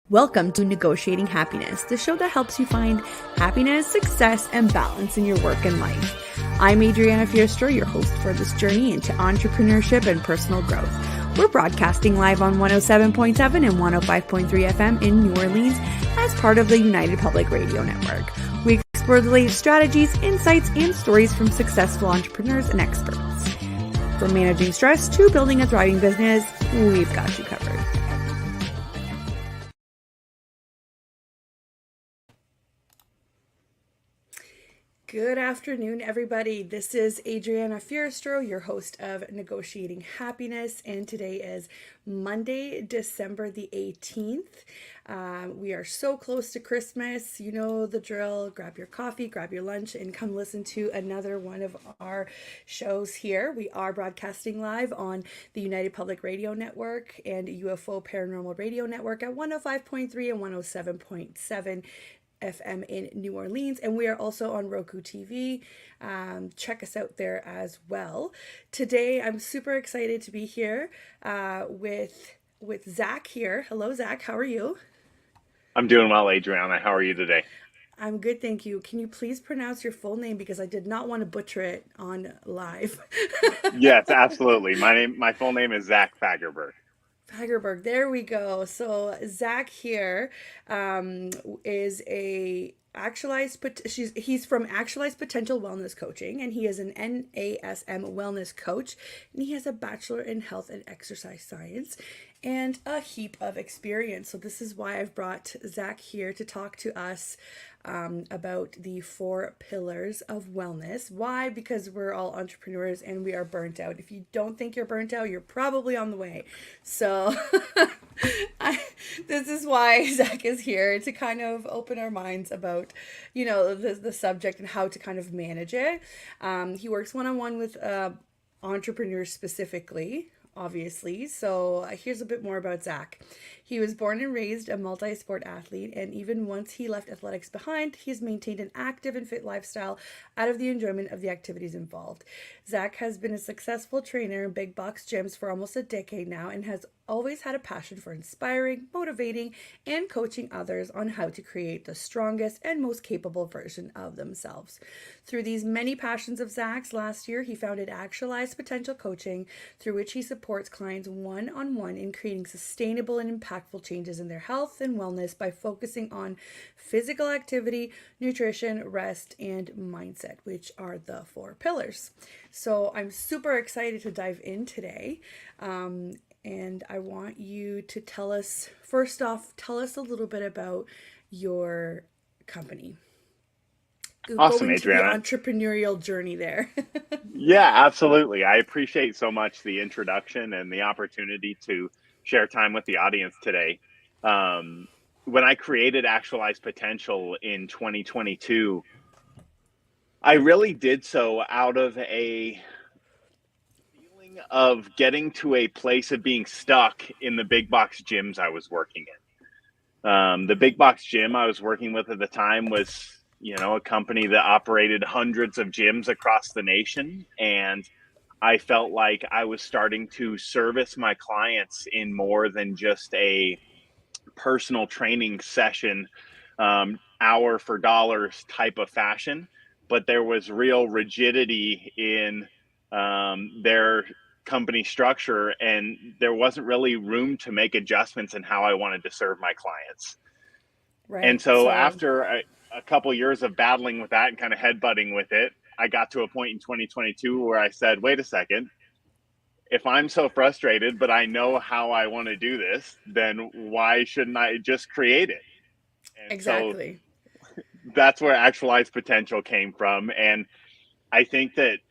Welcome to Negotiating Happiness, the show that helps you find happiness, success, and balance in your work and life. I'm Adriana Fiestro, your host for this journey into entrepreneurship and personal growth. We're broadcasting live on 107.7 and 105.3 FM in New Orleans as part of the United Public Radio Network. We explore the latest strategies, insights, and stories from successful entrepreneurs and experts. From managing stress to building a thriving business, we've got you covered. Good afternoon, everybody. This is Adriana Fiestro, your host of Negotiating Happiness, and today is Monday, December the 18th. We are so close to Christmas. You know the drill. Grab your coffee, grab your lunch, and come listen to another one of our shows here. We are broadcasting live on the United Public Radio Network and UFO Paranormal Radio Network at 105.3 and 107.7 FM in New Orleans, and we are also on Roku TV. Check us out there as well. Today, I'm super excited to be here with Zach here. Hello, Zach. How are you? I'm doing well, Adriana. How are you today? I'm good, thank you. Can you please pronounce your full name, because I did not want to butcher it on live? Yes, absolutely. My full name is Zach Fagerberg. Fagerberg, there we go. So Zach here is he's from Actualized Potential Wellness Coaching, and he is an NASM Wellness Coach, and he has a Bachelor in Health and Exercise Science and a heap of experience. So this is why I've brought Zach here to talk to us about the 4 pillars of wellness. Why? Because we're all entrepreneurs and we are burnt out. If you don't think you're burnt out, you're probably on the way. So this is why Zach is here, to kind of open our minds about, the subject and how to kind of manage it. He works one-on-one with entrepreneurs specifically, obviously. So here's a bit more about Zach. He was born and raised a multi-sport athlete, and even once he left athletics behind, he's maintained an active and fit lifestyle out of the enjoyment of the activities involved. Zach has been a successful trainer in big box gyms for almost a decade now, and has always had a passion for inspiring, motivating, and coaching others on how to create the strongest and most capable version of themselves. Through these many passions of Zach's, last year he founded Actualized Potential Coaching, through which he supports clients one-on-one in creating sustainable and impactful changes in their health and wellness by focusing on physical activity, nutrition, rest, and mindset, which are the 4 pillars. So I'm super excited to dive in today. And I want you to tell us a little bit about your company. Awesome, Go into Adriana. the entrepreneurial journey there. Yeah, absolutely. I appreciate so much the introduction and the opportunity to share time with the audience today. When I created Actualized Potential in 2022, I really did so out of a feeling of getting to a place of being stuck in the big box gyms I was working in. The big box gym I was working with at the time was, a company that operated hundreds of gyms across the nation. And I felt like I was starting to service my clients in more than just a personal training session, hour for dollars type of fashion. But there was real rigidity in their company structure, and there wasn't really room to make adjustments in how I wanted to serve my clients. Right. And so after a couple years of battling with that and kind of headbutting with it, I got to a point in 2022 where I said, wait a second, if I'm so frustrated, but I know how I want to do this, then why shouldn't I just create it? And exactly. So that's where Actualized Potential came from. And I think that it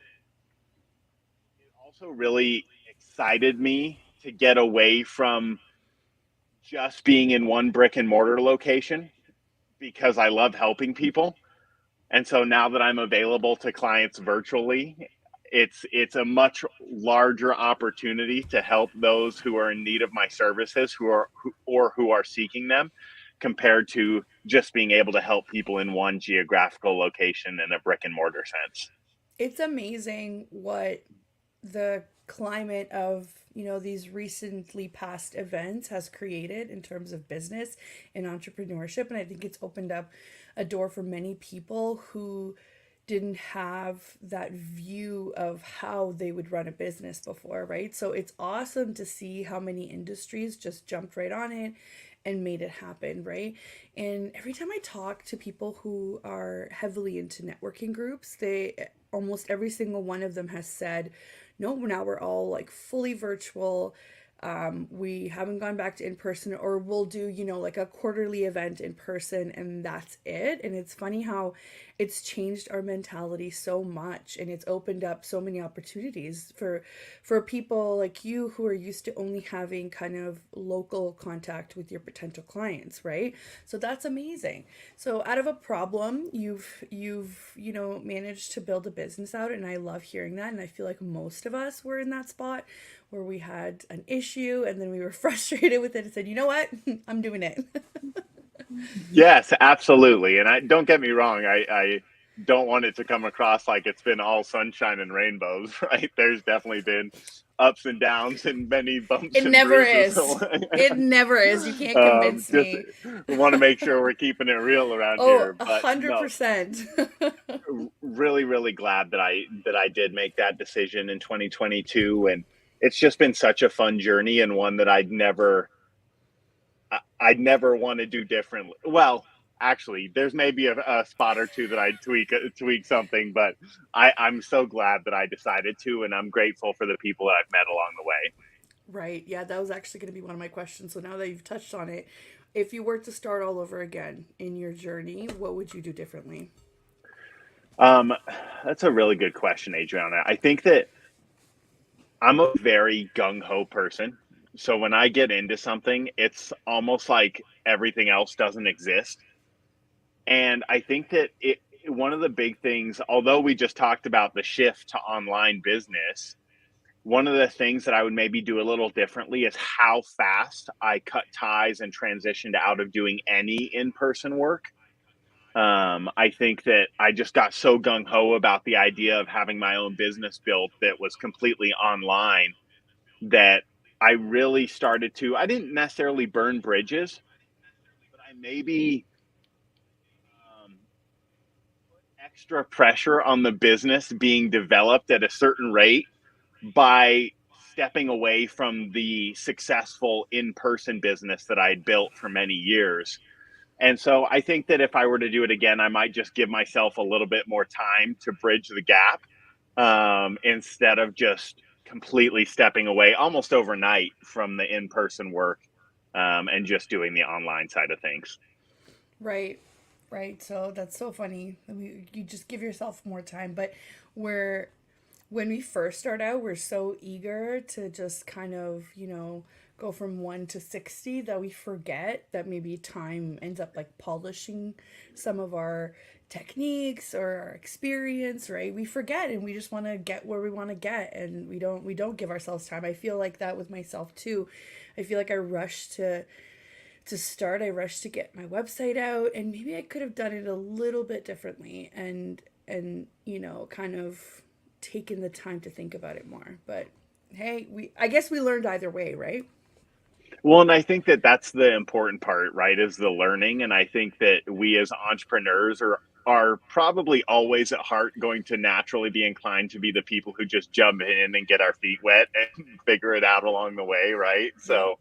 also really excited me to get away from just being in one brick and mortar location, because I love helping people. And so now that I'm available to clients virtually, it's a much larger opportunity to help those who are in need of my services, who are seeking them, compared to just being able to help people in one geographical location in a brick and mortar sense. It's amazing what the climate of, you know, these recently past events has created in terms of business and entrepreneurship. And I think it's opened up a door for many people who didn't have that view of how they would run a business before, right? So it's awesome to see how many industries just jumped right on it and made it happen, right? And every time I talk to people who are heavily into networking groups, they almost every single one of them has said, no, now we're all like fully virtual. We haven't gone back to in person, or we'll do, you know, like a quarterly event in person, and that's it. And it's funny how it's changed our mentality so much, and it's opened up so many opportunities for people like you who are used to only having kind of local contact with your potential clients, right? So that's amazing. So out of a problem, you've you know, managed to build a business out, and I love hearing that. And I feel like most of us were in that spot where we had an issue and then we were frustrated with it and said, you know what, I'm doing it. Yes, absolutely. And I don't get me wrong, I don't want it to come across like it's been all sunshine and rainbows, right? There's definitely been ups and downs and many bumps It and never bruises. is. It never is. You can't convince Just me. want to make sure we're keeping it real around Oh, here. a But hundred no, percent. really, really glad that I did make that decision in 2022, and it's just been such a fun journey and one that I'd never want to do differently. Well, actually, there's maybe a spot or two that I'd tweak something, but I'm so glad that I decided to, and I'm grateful for the people that I've met along the way. Right. Yeah, that was actually going to be one of my questions. So now that you've touched on it, if you were to start all over again in your journey, what would you do differently? Um, that's a really good question, Adriana. I think that I'm a very gung ho person. So when I get into something, it's almost like everything else doesn't exist. And I think that one of the big things, although we just talked about the shift to online business, one of the things that I would maybe do a little differently is how fast I cut ties and transitioned out of doing any in person work. I think that I just got so gung ho about the idea of having my own business built that was completely online that I really started to, I didn't necessarily burn bridges, but I maybe um, extra pressure on the business being developed at a certain rate by stepping away from the successful in-person business that I'd built for many years. And so I think that if I were to do it again, I might just give myself a little bit more time to bridge the gap, instead of just completely stepping away almost overnight from the in-person work, and just doing the online side of things. Right. Right. So that's so funny. I mean, you just give yourself more time, but we're when we first start out, we're so eager to just kind of, you know, go from 1 to 60 that we forget that maybe time ends up like polishing some of our techniques or our experience, right? We forget and we just want to get where we want to get, and we don't give ourselves time. I feel like that with myself too. I feel like I rush to start. I rushed to get my website out, and maybe I could have done it a little bit differently and you know, kind of taken the time to think about it more. But hey, we I guess we learned either way, right? Well, and I think that that's the important part, right? Is the learning. And I think that we as entrepreneurs are probably always at heart going to naturally be inclined to be the people who just jump in and get our feet wet and figure it out along the way, right? Yep. So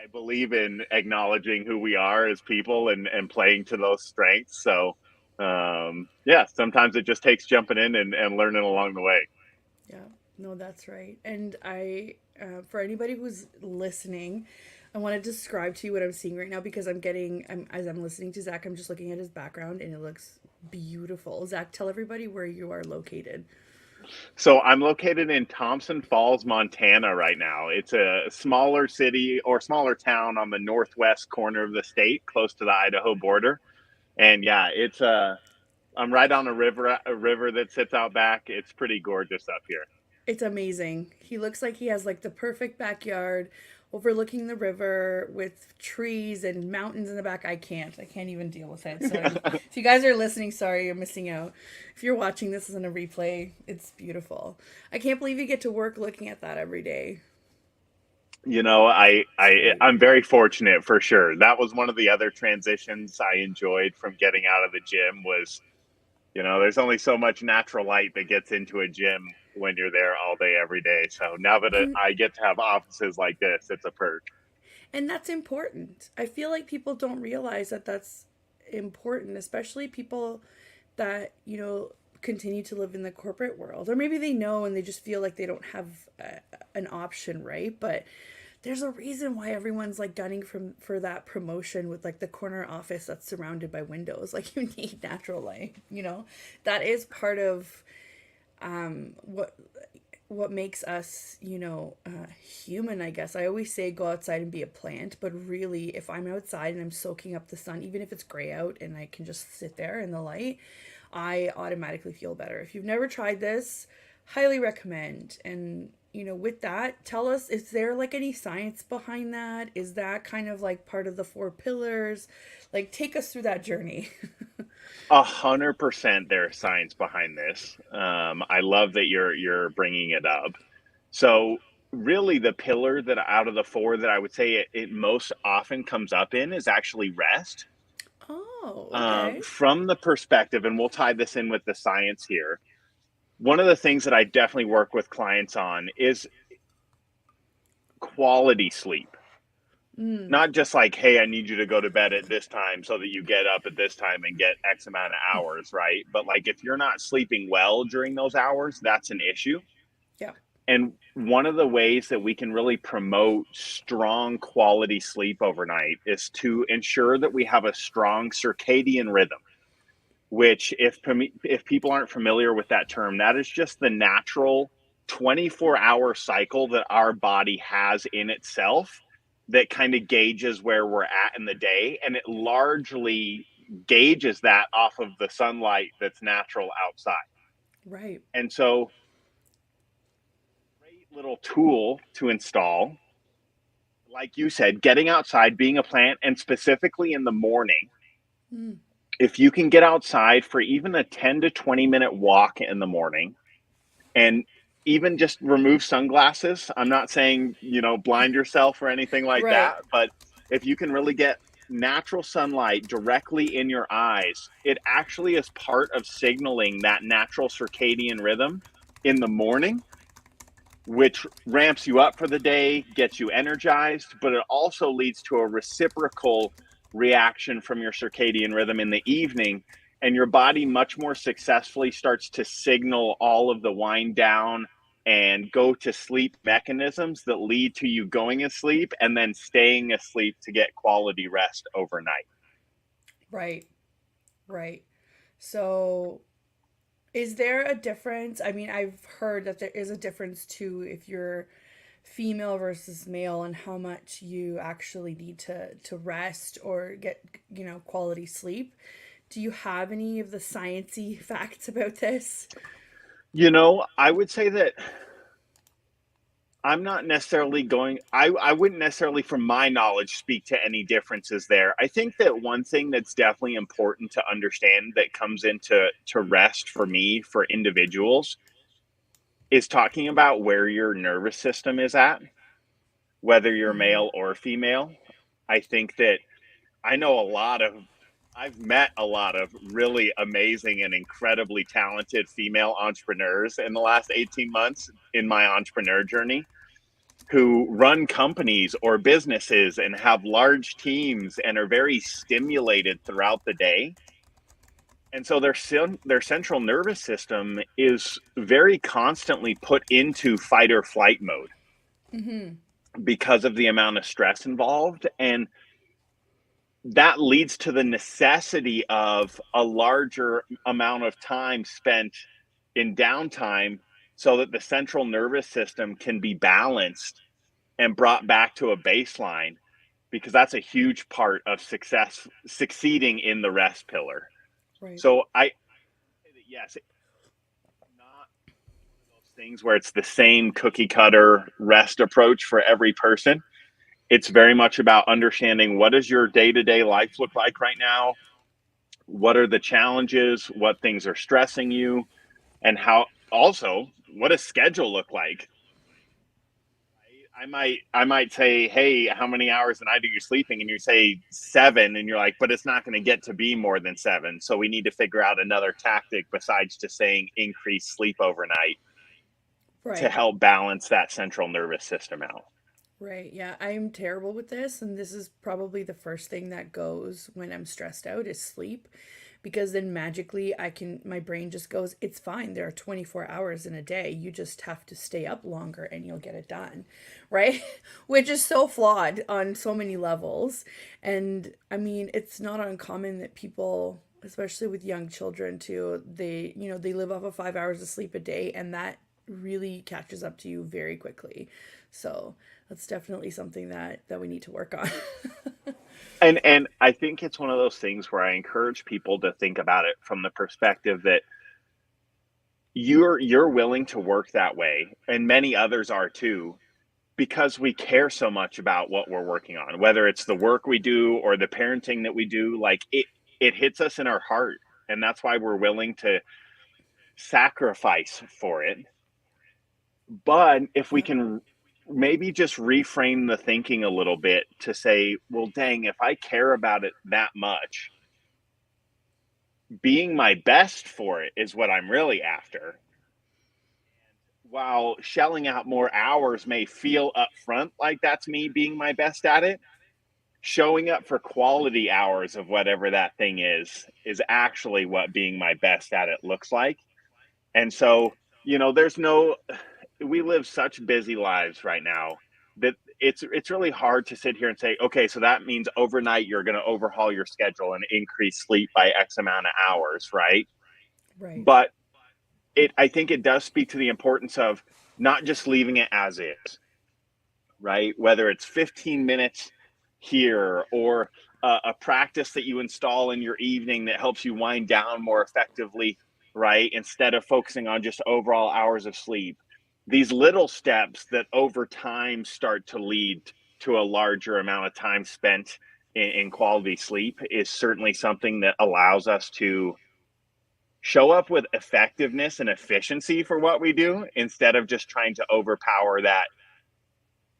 I believe in acknowledging who we are as people and playing to those strengths. So yeah, sometimes it just takes jumping in and learning along the way. Yeah, no, that's right. And for anybody who's listening, I want to describe to you what I'm seeing right now because as I'm listening to Zach, I'm just looking at his background and it looks beautiful. Zach, tell everybody where you are located. So I'm located in Thompson Falls, Montana right now. It's a smaller city or smaller town on the northwest corner of the state, close to the Idaho border. And yeah, I'm right on a river that sits out back. It's pretty gorgeous up here. It's amazing. He looks like he has like the perfect backyard, overlooking the river with trees and mountains in the back. I can't even deal with it. So if you guys are listening, sorry, you're missing out. If you're watching this in a replay, it's beautiful. I can't believe you get to work looking at that every day. You know, I'm very fortunate for sure. That was one of the other transitions I enjoyed from getting out of the gym was, you know, there's only so much natural light that gets into a gym when you're there all day, every day. So now that And I get to have offices like this, it's a perk. and that's important. I feel like people don't realize that that's important, especially people that, continue to live in the corporate world. Or maybe they know and they just feel like they don't have an option, right? But there's a reason why everyone's like gunning for that promotion with like the corner office that's surrounded by windows. Like you need natural light. That is part of what makes us, human, I guess. I always say go outside and be a plant, but really, if I'm outside and I'm soaking up the sun, even if it's gray out and I can just sit there in the light, I automatically feel better. If you've never tried this, highly recommend. And, with that, tell us, is there like any science behind that? Is that kind of like part of the 4 pillars? Like, take us through that journey. 100% there's science behind this. I love that you're bringing it up. So really the pillar that out of the four that I would say it most often comes up in is actually rest. Oh, okay. From the perspective, and we'll tie this in with the science here. One of the things that I definitely work with clients on is quality sleep. Mm, Not just like, hey, I need you to go to bed at this time so that you get up at this time and get X amount of hours, right? But like if you're not sleeping well during those hours, that's an issue. yeah. And one of the ways that we can really promote strong quality sleep overnight is to ensure that we have a strong circadian rhythm, which if people aren't familiar with that term, that is just the natural 24-hour cycle that our body has in itself that kind of gauges where we're at in the day, and it largely gauges that off of the sunlight that's natural outside. Right. And so great little tool to install, like you said, getting outside, being a plant, and specifically in the morning, Mm, if you can get outside for even a 10 to 20-minute walk in the morning and even just remove sunglasses. I'm not saying, blind yourself or anything like right. that, but if you can really get natural sunlight directly in your eyes, it actually is part of signaling that natural circadian rhythm in the morning, which ramps you up for the day, gets you energized, but it also leads to a reciprocal reaction from your circadian rhythm in the evening. And your body much more successfully starts to signal all of the wind down and go to sleep mechanisms that lead to you going asleep and then staying asleep to get quality rest overnight. Right. Right. So, is there a difference? I mean, I've heard that there is a difference too if you're female versus male and how much you actually need to rest or get, quality sleep. Do you have any of the sciencey facts about this? I would say that I'm not necessarily I wouldn't necessarily, from my knowledge, speak to any differences there. I think that one thing that's definitely important to understand that comes into to rest for me, for individuals, is talking about where your nervous system is at, whether you're Mm-hmm. male or female. I think that I know I've met a lot of really amazing and incredibly talented female entrepreneurs in the last 18 months in my entrepreneur journey who run companies or businesses and have large teams and are very stimulated throughout the day. And so their central nervous system is very constantly put into fight or flight mode Mm-hmm. because of the amount of stress involved. And that leads to the necessity of a larger amount of time spent in downtime so that the central nervous system can be balanced and brought back to a baseline, because that's a huge part of succeeding in the rest pillar. Right. So I yes, it's not one of those things where it's the same cookie cutter rest approach for every person. It's very much about understanding, what does your day-to-day life look like right now? What are the challenges? What things are stressing you? And how also, what does schedule look like? I might say, hey, how many hours a night are you sleeping? And you say 7, and you're like, but it's not going to get to be more than 7. So we need to figure out another tactic besides just saying increase sleep overnight to Right. help balance that central nervous system out. Right. Yeah, I'm terrible with this, and this is probably the first thing that goes when I'm stressed out is sleep, because then magically my brain just goes, it's fine. There are 24 hours in a day. You just have to stay up longer and you'll get it done. Right? Which is so flawed on so many levels. And I mean, it's not uncommon that people, especially with young children too, they live off of 5 hours of sleep a day, and that really catches up to you very quickly. So, that's definitely something that we need to work on. And I think it's one of those things where I encourage people to think about it from the perspective that you're willing to work that way, and many others are too, because we care so much about what we're working on, whether it's the work we do or the parenting that we do. Like, it hits us in our heart, and that's why we're willing to sacrifice for it. But if we Yeah. can maybe just reframe the thinking a little bit to say, well, dang, if I care about it that much, being my best for it is what I'm really after. While shelling out more hours may feel upfront like that's me being my best at it, showing up for quality hours of whatever that thing is actually what being my best at it looks like. And so, there's no we live such busy lives right now that it's really hard to sit here and say, okay, so that means overnight you're going to overhaul your schedule and increase sleep by X amount of hours, right? Right. But I think it does speak to the importance of not just leaving it as is, right? Whether it's 15 minutes here, or a practice that you install in your evening that helps you wind down more effectively, right? Instead of focusing on just overall hours of sleep. These little steps that over time start to lead to a larger amount of time spent in quality sleep is certainly something that allows us to show up with effectiveness and efficiency for what we do, instead of just trying to overpower that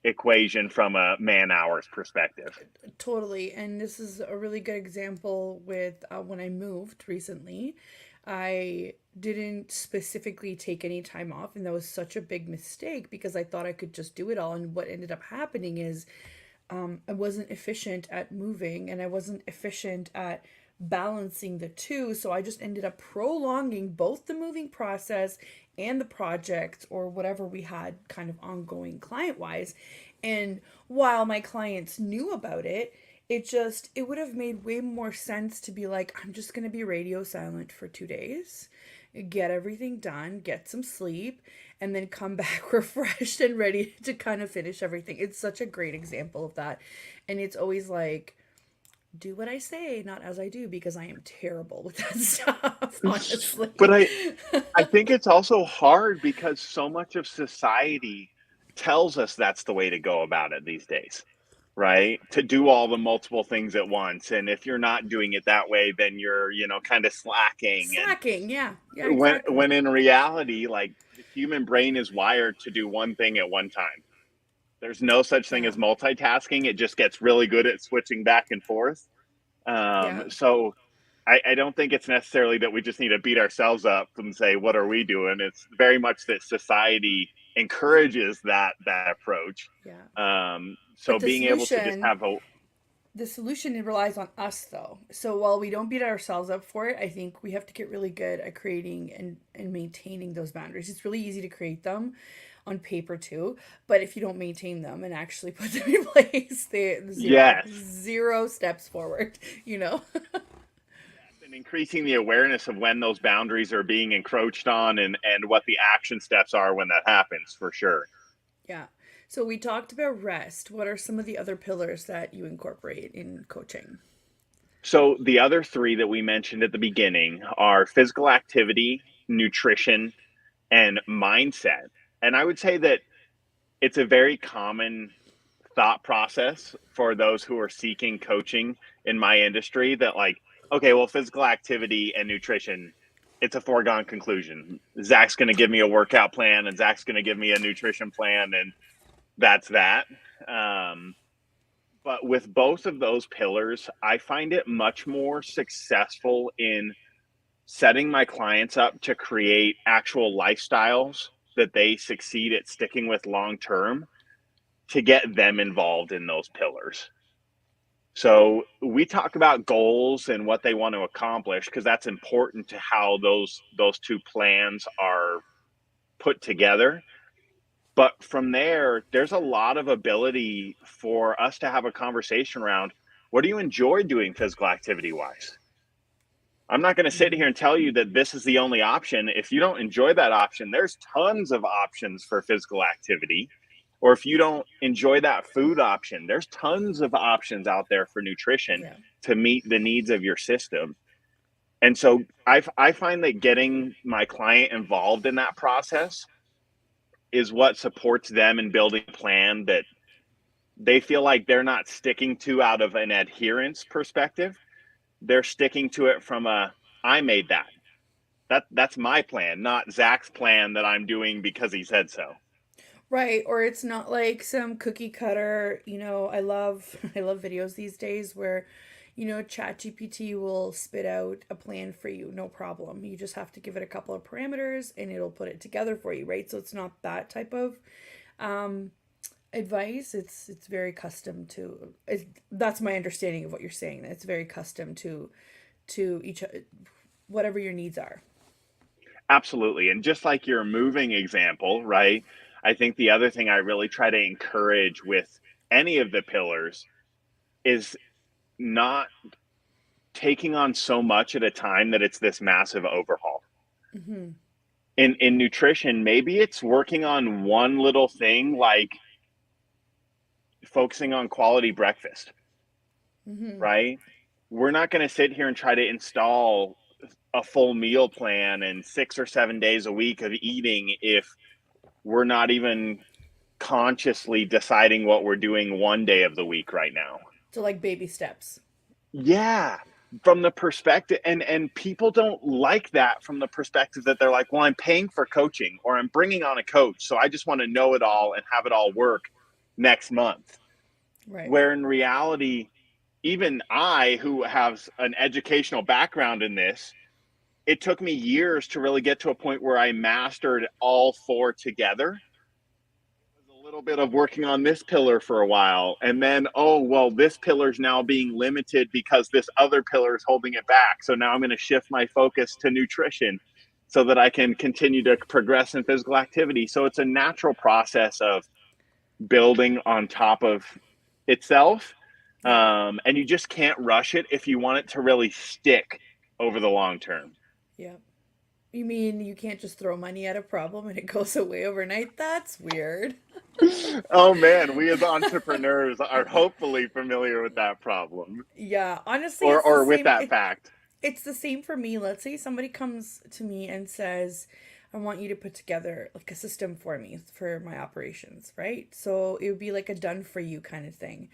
equation from a man hours perspective. Totally. And this is a really good example with when I moved recently. I didn't specifically take any time off, and that was such a big mistake because I thought I could just do it all. And what ended up happening is I wasn't efficient at moving, and I wasn't efficient at balancing the two. So I just ended up prolonging both the moving process and the project or whatever we had kind of ongoing client wise. And while my clients knew about it, it would have made way more sense to be like, I'm just going to be radio silent for 2 days, get everything done, get some sleep, and then come back refreshed and ready to kind of finish everything. It's such a great example of that. And it's always like, do what I say, not as I do, because I am terrible with that stuff, But honestly. I think it's also hard because so much of society tells us that's the way to go about it these days, right? To do all the multiple things at once. And if you're not doing it that way, then you're, kind of slacking. And Slacking, yeah. Yeah, when exactly. in reality, like, the human brain is wired to do one thing at one time. There's no such thing Yeah. as multitasking. It just gets really good at switching back and forth. Yeah. So I don't think it's necessarily that we just need to beat ourselves up and say, what are we doing? It's very much that society encourages that approach. Yeah. So But the being able to just solution have a the solution it relies on us though. So while we don't beat ourselves up for it, I think we have to get really good at creating and maintaining those boundaries. It's really easy to create them on paper too, but if you don't maintain them and actually put them in place, they yes, zero steps forward, you know. and increasing the awareness of when those boundaries are being encroached on, and what the action steps are when that happens, for sure. Yeah. So we talked about rest. What are some of the other pillars that you incorporate in coaching? So the other three that we mentioned at the beginning are physical activity, nutrition, and mindset. And I would say that it's a very common thought process for those who are seeking coaching in my industry that, like, okay, well, physical activity and nutrition, it's a foregone conclusion. Zach's going to give me a workout plan and Zach's going to give me a nutrition plan, and that's that. Um, but with both of those pillars, I find it much more successful in setting my clients up to create actual lifestyles that they succeed at sticking with long term, to get them involved in those pillars. So we talk about goals and what they want to accomplish, because that's important to how those two plans are put together. But from there, there's a lot of ability for us to have a conversation around, what do you enjoy doing physical activity wise? I'm not going to sit here and tell you that this is the only option. If you don't enjoy that option, there's tons of options for physical activity. Or if you don't enjoy that food option, there's tons of options out there for nutrition Yeah. to meet the needs of your system. And so I find that getting my client involved in that process is what supports them in building a plan that they feel like they're not sticking to out of an adherence perspective. They're sticking to it from a, I made that. That's my plan, not Zach's plan that I'm doing because he said so. Right, or it's not like some cookie cutter, I love I love videos these days where, ChatGPT will spit out a plan for you, no problem. You just have to give it a couple of parameters and it'll put it together for you, right? So it's not that type of um advice. It's very custom to that's my understanding of what you're saying. It's very custom to each whatever your needs are. Absolutely. And just like your moving example, right? I think the other thing I really try to encourage with any of the pillars is not taking on so much at a time that it's this massive overhaul. Mhm. In nutrition, maybe it's working on one little thing, like focusing on quality breakfast, Mhm. right? We're not going to sit here and try to install a full meal plan and 6 or 7 days a week of eating if we're not even consciously deciding what we're doing one day of the week right now. So like baby steps. Yeah, from the perspective, and people don't like that from the perspective that they're like, well, I'm paying for coaching or I'm bringing on a coach, so I just want to know it all and have it all work next month. Right. Where in reality, even I, who have an educational background in this, it took me years to really get to a point where I mastered all four together. A little bit of working on this pillar for a while, and then, oh, well, this pillar is now being limited because this other pillar is holding it back. So now I'm going to shift my focus to nutrition so that I can continue to progress in physical activity. So it's a natural process of building on top of itself. Yeah. And you just can't rush it if you want it to really stick over the long term. Yeah. You mean you can't just throw money at a problem and it goes away overnight? That's weird. Oh man, we as entrepreneurs are hopefully familiar with that problem, Yeah, honestly, or with that fact. it's the same for me. Let's say somebody comes to me and says, I want you to put together like a system for me for my operations, right? So it would be like a done for you kind of thing.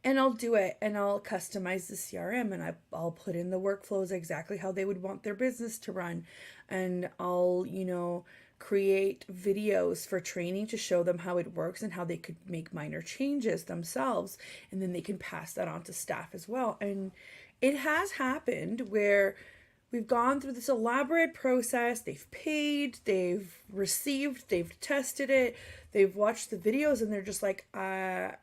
And I'll do it and I'll customize the CRM and I'll put in the workflows exactly how they would want their business to run. And I'll, create videos for training to show them how it works and how they could make minor changes themselves. And then they can pass that on to staff as well. And it has happened where we've gone through this elaborate process. They've paid, they've received, they've tested it, they've watched the videos, and they're just like,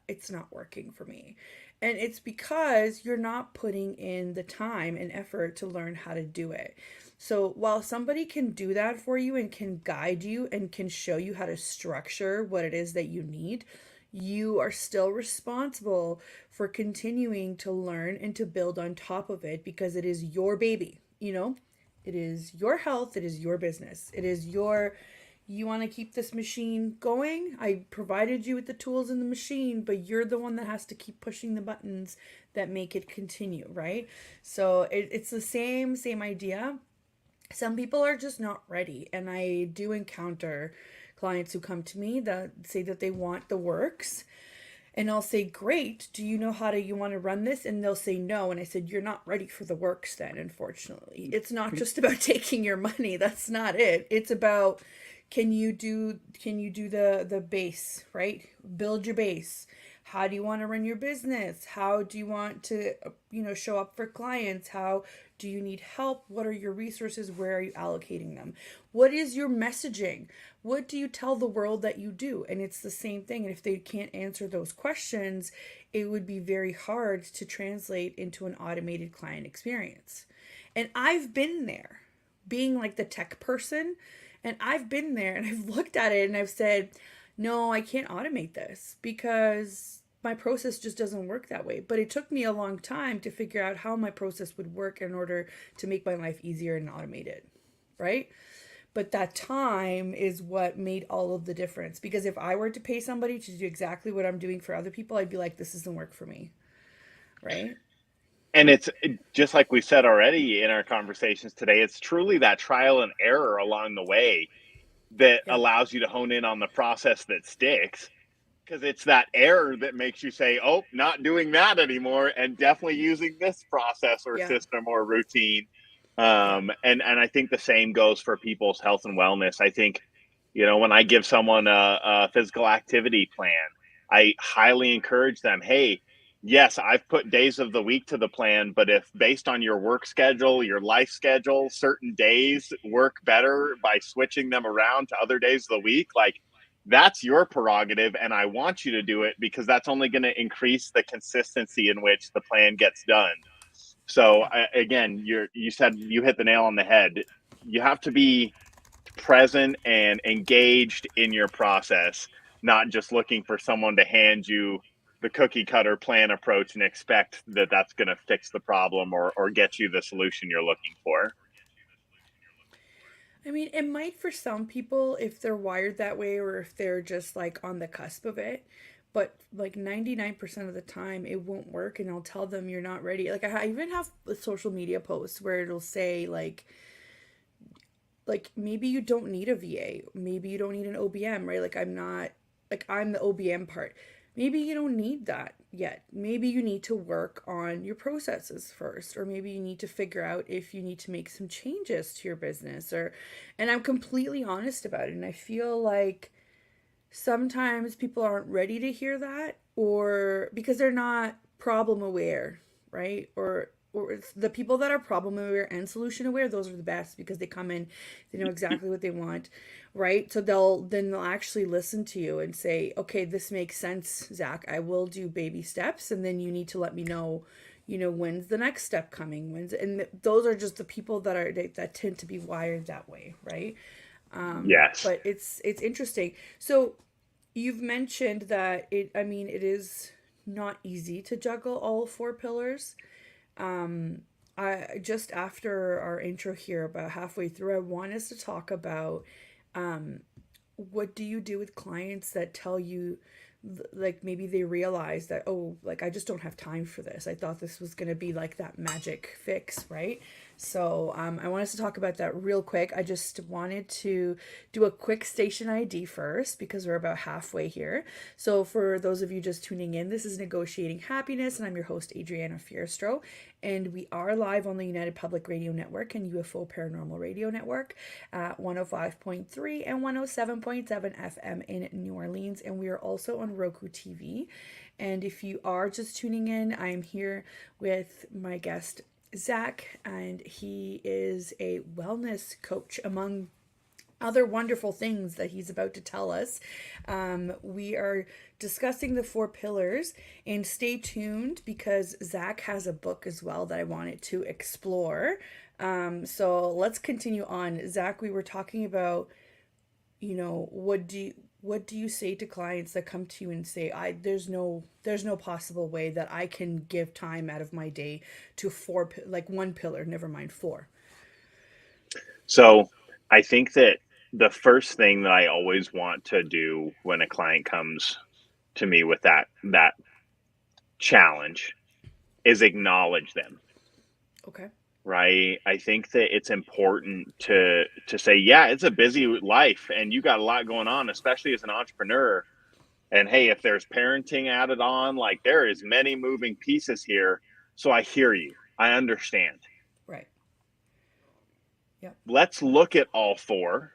it's not working for me. And it's because you're not putting in the time and effort to learn how to do it. So while somebody can do that for you and can guide you and can show you how to structure what it is that you need, you are still responsible for continuing to learn and to build on top of it because it is your baby, It is your health, it is your business. It is you want to keep this machine going. I provided you with the tools in the machine, but you're the one that has to keep pushing the buttons that make it continue, right? So it's the same idea. Some people are just not ready, and I do encounter clients who come to me that say that they want the works And I'll say, great, do you know how you want to run this? And they'll say no. And I said, you're not ready for the works then, unfortunately. It's not just about taking your money. That's not it. It's about, can you do the base, right? Build your base. How do you want to run your business? How do you want to, show up for clients? How do you need help? What are your resources? Where are you allocating them? What is your messaging? What do you tell the world that you do? And it's the same thing. And if they can't answer those questions, it would be very hard to translate into an automated client experience. And I've been there, being like the tech person, and I've been there and I've looked at it and I've said, no, I can't automate this because my process just doesn't work that way. But it took me a long time to figure out how my process would work in order to make my life easier and automated, right? But that time is what made all of the difference. Because if I were to pay somebody to do exactly what I'm doing for other people, I'd be like, this doesn't work for me, right? And it's just like we said already in our conversations today, it's truly that trial and error along the way that Yeah. allows you to hone in on the process that sticks, because it's that error that makes you say, oh, not doing that anymore, and definitely using this process or Yeah. system or routine. Yeah. And I think the same goes for people's health and wellness. I think, when I give someone a physical activity plan, I highly encourage them, hey, yes, I've put days of the week to the plan, but if based on your work schedule, your life schedule, certain days work better by switching them around to other days of the week, like, that's your prerogative. And I want you to do it because that's only going to increase the consistency in which the plan gets done. So Yeah. again, you said you hit the nail on the head. You have to be present and engaged in your process, not just looking for someone to hand you the cookie cutter plan approach and expect that that's going to fix the problem or get you the solution you're looking for. I mean, it might for some people if they're wired that way or if they're just like on the cusp of it. But like 99% of the time, it won't work. And I'll tell them you're not ready. Like, I even have social media posts where it'll say, like maybe you don't need a VA. Maybe you don't need an OBM, right? I'm the OBM part. Maybe you don't need that yet. Maybe you need to work on your processes first, or maybe you need to figure out if you need to make some changes to your business, and I'm completely honest about it. And I feel like sometimes people aren't ready to hear that, or because they're not problem aware, right? Or it's the people that are problem aware and solution aware, those are the best because they come in, they know exactly what they want, right? So they'll actually listen to you and say, okay, this makes sense, Zach, I will do baby steps, and then you need to let me know, when's the next step coming, those are just the people that tend to be wired that way, right? Yes. But it's interesting. So you've mentioned that it is not easy to juggle all four pillars. I just after our intro here, about halfway through, I want us to talk about what do you do with clients that tell you, like, maybe they realize that, oh, like, I just don't have time for this. I thought this was going to be like that magic fix, right? So I want us to talk about that real quick. I just wanted to do a quick station ID first because we're about halfway here. So for those of you just tuning in, this is Negotiating Happiness, and I'm your host, Adriana Fierstro. And we are live on the United Public Radio Network and UFO Paranormal Radio Network at 105.3 and 107.7 FM in New Orleans. And we are also on Roku TV. And if you are just tuning in, I am here with my guest, Zach, and he is a wellness coach, among other wonderful things that he's about to tell us. We are discussing the four pillars, and stay tuned because Zach has a book as well that I wanted to explore. So let's continue on. Zach, we were talking about, what do you say to clients that come to you and say, there's no possible way that I can give time out of my day to one pillar, never mind four. So I think that the first thing that I always want to do when a client comes to me with that challenge is acknowledge them. Okay. Right? I think that it's important to say, yeah, it's a busy life and you got a lot going on, especially as an entrepreneur. And hey, if there's parenting added on, like there is many moving pieces here. So I hear you. I understand. Right. Yep. Let's look at all four.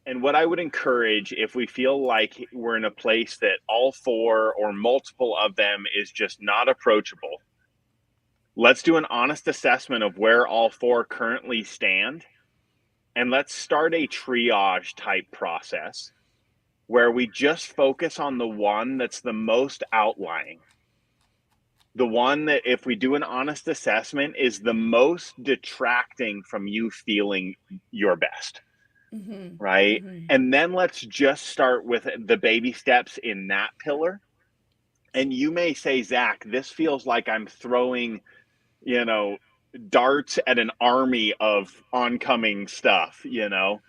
And what I would encourage, if we feel like we're in a place that all four or multiple of them is just not approachable, let's do an honest assessment of where all four currently stand. And let's start a triage type process where we just focus on the one that's the most outlying. The one that, if we do an honest assessment, is the most detracting from you feeling your best. Mm-hmm. Right? Mm-hmm. And then let's just start with the baby steps in that pillar. And you may say, Zach, this feels like I'm throwing, you know, darts at an army of oncoming stuff, you know.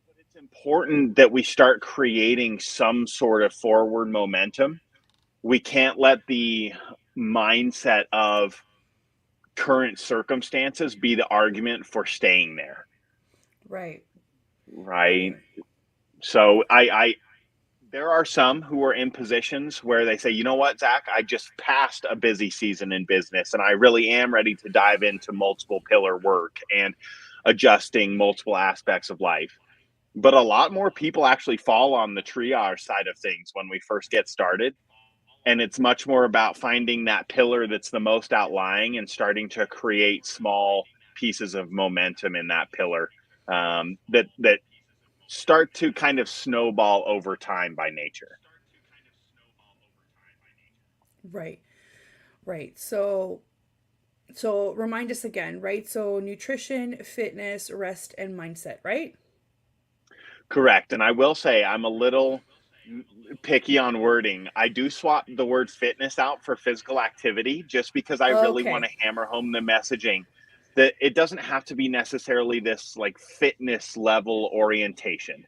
But it's important that we start creating some sort of forward momentum. We can't let the mindset of current circumstances be the argument for staying there. Right. Right. Right. So I there are some who are in positions where they say, you know what, Zach, I just passed a busy season in business and I really am ready to dive into multiple pillar work and adjusting multiple aspects of life. But a lot more people actually fall on the triage side of things when we first get started. And it's much more about finding that pillar that's the most outlying and starting to create small pieces of momentum in that pillar, that start to kind of snowball over time by nature. Right. Right. So remind us again, right? So nutrition, fitness, rest, and mindset, right? Correct. And I will say I'm a little picky on wording. I do swap the word fitness out for physical activity just because I really want Okay. to hammer home the messaging that it doesn't have to be necessarily this like fitness level orientation, Yeah.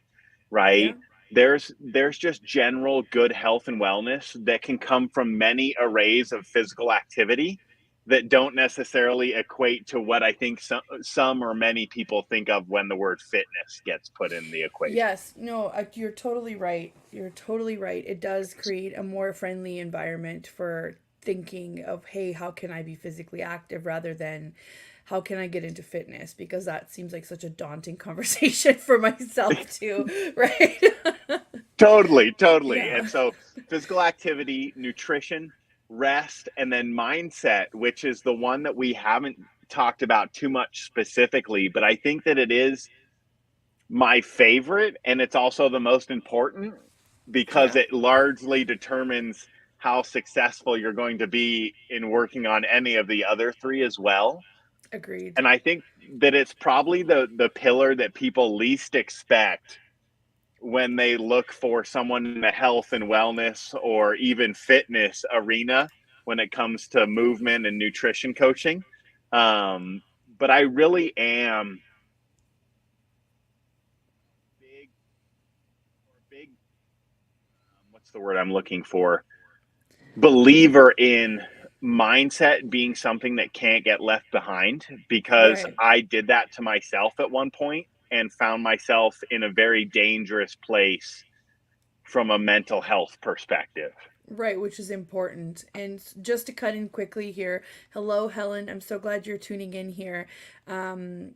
right? There's just general good health and wellness that can come from many arrays of physical activity that don't necessarily equate to what I think some or many people think of when the word fitness gets put in the equation. Yes. No, you're totally right. You're totally right. It does create a more friendly environment for thinking of, hey, how can I be physically active rather than how can I get into fitness? Because that seems like such a daunting conversation for myself too, right? Totally, totally. Yeah. And so physical activity, nutrition, rest, and then mindset, which is the one that we haven't talked about too much specifically, but I think that it is my favorite and it's also the most important because Yeah. it largely determines how successful you're going to be in working on any of the other three as well. Agreed. And I think that it's probably the pillar that people least expect when they look for someone in the health and wellness or even fitness arena when it comes to movement and nutrition coaching. Um, but I really am big big what's the word I'm looking for? Believer in mindset being something that can't get left behind because Right. I did that to myself at one point and found myself in a very dangerous place from a mental health perspective. Right, which is important. And just to cut in quickly here, hello, Helen. I'm so glad you're tuning in here. Um,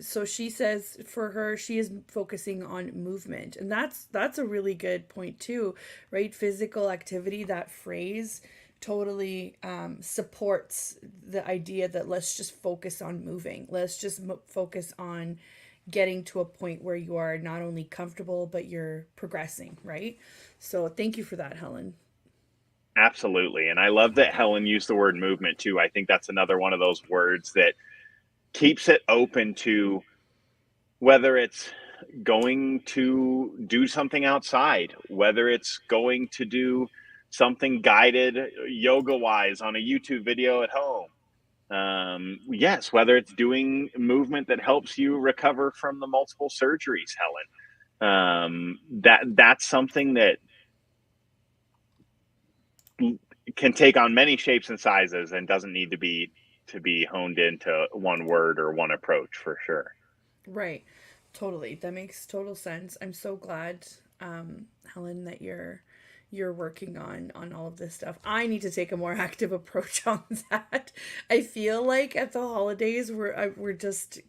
so she says for her, she is focusing on movement, and that's a really good point too, right? Physical activity, that phrase totally supports the idea that let's just focus on moving. Let's just focus on getting to a point where you are not only comfortable but you're progressing, right? So thank you for that, Helen. Absolutely. And I love that Helen used the word movement too. I think that's another one of those words that keeps it open to whether it's going to do something outside, whether it's going to do something guided yoga wise on a YouTube video at home. Yes, whether it's doing movement that helps you recover from the multiple surgeries, Helen. That's something that can take on many shapes and sizes and doesn't need to be honed into one word or one approach for sure. Right. Totally. That makes total sense. I'm so glad. Helen, that you're working on all of this stuff. I need to take a more active approach on that. I feel like at the holidays we're just,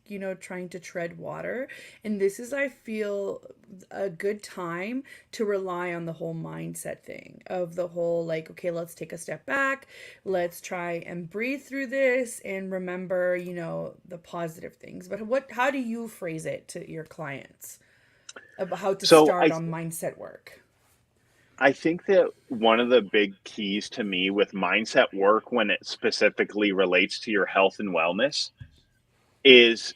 trying to tread water, and this is, I feel, a good time to rely on the whole mindset thing of the whole, like, okay, let's take a step back, let's try and breathe through this and remember, the positive things. But how do you phrase it to your clients about how to So start on mindset work? I think that one of the big keys to me with mindset work when it specifically relates to your health and wellness is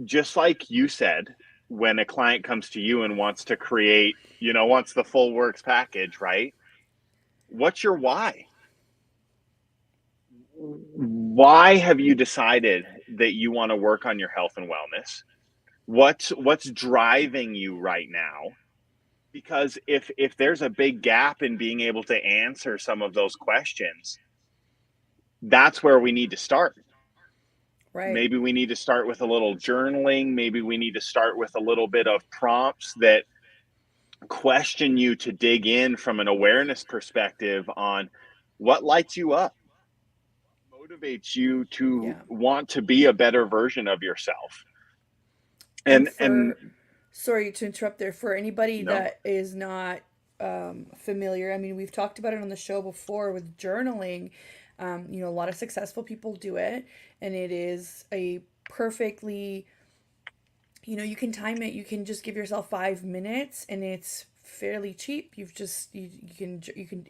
just like you said, when a client comes to you and wants to create, wants the full works package, right? What's your why? Why have you decided that you want to work on your health and wellness? What's driving you right now? Because if there's a big gap in being able to answer some of those questions, that's where we need to start. Right. Maybe we need to start with a little journaling. Maybe we need to start with a little bit of prompts that question you to dig in from an awareness perspective on what lights you up, motivates you to Yeah. want to be a better version of yourself. And And sorry to interrupt there, for anybody no, that is not familiar, I mean, we've talked about it on the show before with journaling. A lot of successful people do it, and it is a perfectly, you can time it. You can just give yourself 5 minutes, and it's fairly cheap. You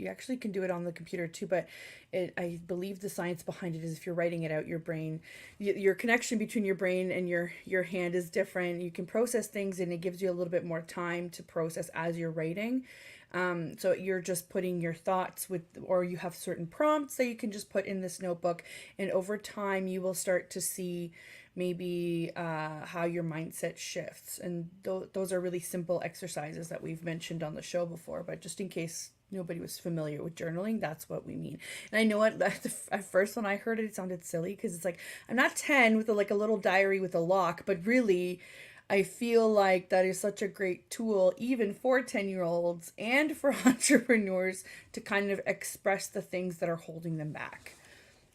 actually can do it on the computer too, but I believe the science behind it is if you're writing it out, your brain, your connection between your brain and your hand is different. You can process things, and it gives you a little bit more time to process as you're writing. So you're just putting your thoughts or you have certain prompts that you can just put in this notebook, and over time you will start to see maybe how your mindset shifts. And those are really simple exercises that we've mentioned on the show before, but just in case nobody was familiar with journaling, that's what we mean. And I know at first when I heard it, it sounded silly because it's like, I'm not 10 with like a little diary with a lock, but really I feel like that is such a great tool, even for 10-year-olds and for entrepreneurs, to kind of express the things that are holding them back.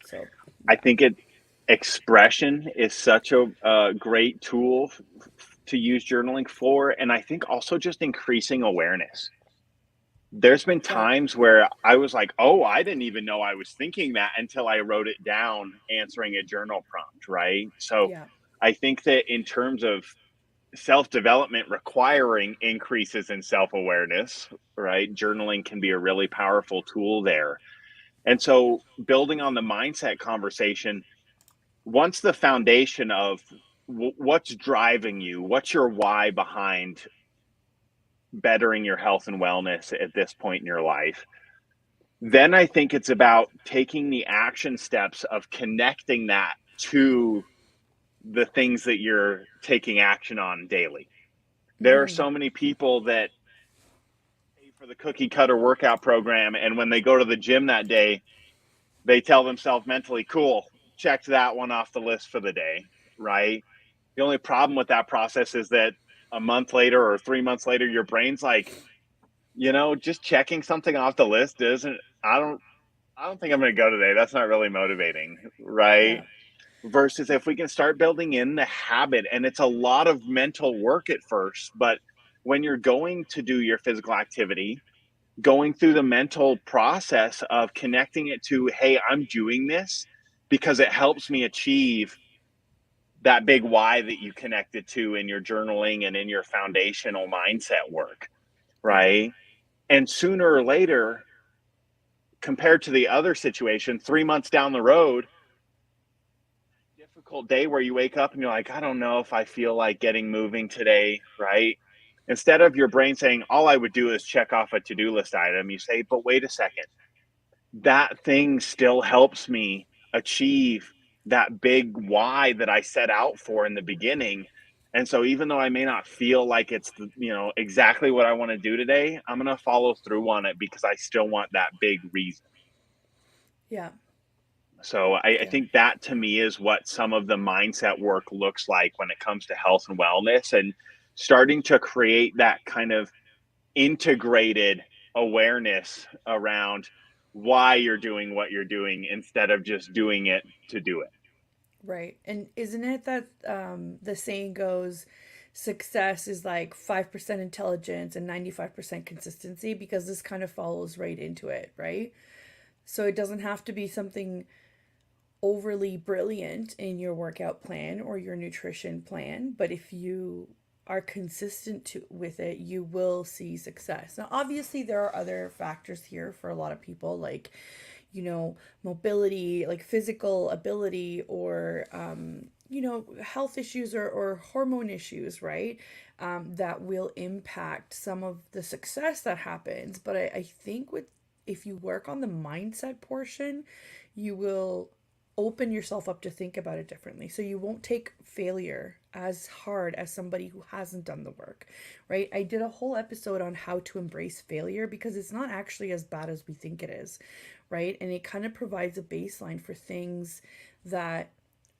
So, I yeah. think expression is such a great tool to use journaling for. And I think also just increasing awareness. There's been Yeah. times where I was like, oh, I didn't even know I was thinking that until I wrote it down answering a journal prompt, right? So Yeah. I think that in terms of self development requiring increases in self awareness, right? Journaling can be a really powerful tool there. And so, building on the mindset conversation, once the foundation of what's driving you, what's your why behind bettering your health and wellness at this point in your life, then I think it's about taking the action steps of connecting that to the things that you're taking action on daily. There are Mm. so many people that pay for the cookie cutter workout program, and when they go to the gym that day, they tell themselves mentally, cool, checked that one off the list for the day, right? The only problem with that process is that a month later or 3 months later, your brain's like, just checking something off the list isn't, I don't think I'm going to go today. That's not really motivating, right? Yeah. Versus if we can start building in the habit, and it's a lot of mental work at first, but when you're going to do your physical activity, going through the mental process of connecting it to, hey, I'm doing this because it helps me achieve that big why that you connected to in your journaling and in your foundational mindset work, Yeah. right? And sooner or later, compared to the other situation, 3 months down the road, difficult day where you wake up and you're like, I don't know if I feel like getting moving today, right? Instead of your brain saying, all I would do is check off a to do list item, you say, but wait a second, that thing still helps me achieve that big why that I set out for in the beginning. And so even though I may not feel like it's exactly what I want to do today, I'm going to follow through on it because I still want that big reason. Yeah. So I Yeah. think that to me is what some of the mindset work looks like when it comes to health and wellness, and starting to create that kind of integrated awareness around why you're doing what you're doing instead of just doing it to do it. Right. And isn't it that the saying goes, success is like 5% intelligence and 95% consistency? Because this kind of follows right into it, right? So it doesn't have to be something overly brilliant in your workout plan or your nutrition plan, but if you are consistent with it, you will see success. Now, obviously, there are other factors here for a lot of people, like, mobility, like physical ability, or, health issues, or hormone issues, right? That will impact some of the success that happens. But I think if you work on the mindset portion, you will open yourself up to think about it differently. So you won't take failure as hard as somebody who hasn't done the work, right? I did a whole episode on how to embrace failure because it's not actually as bad as we think it is, right? And it kind of provides a baseline for things that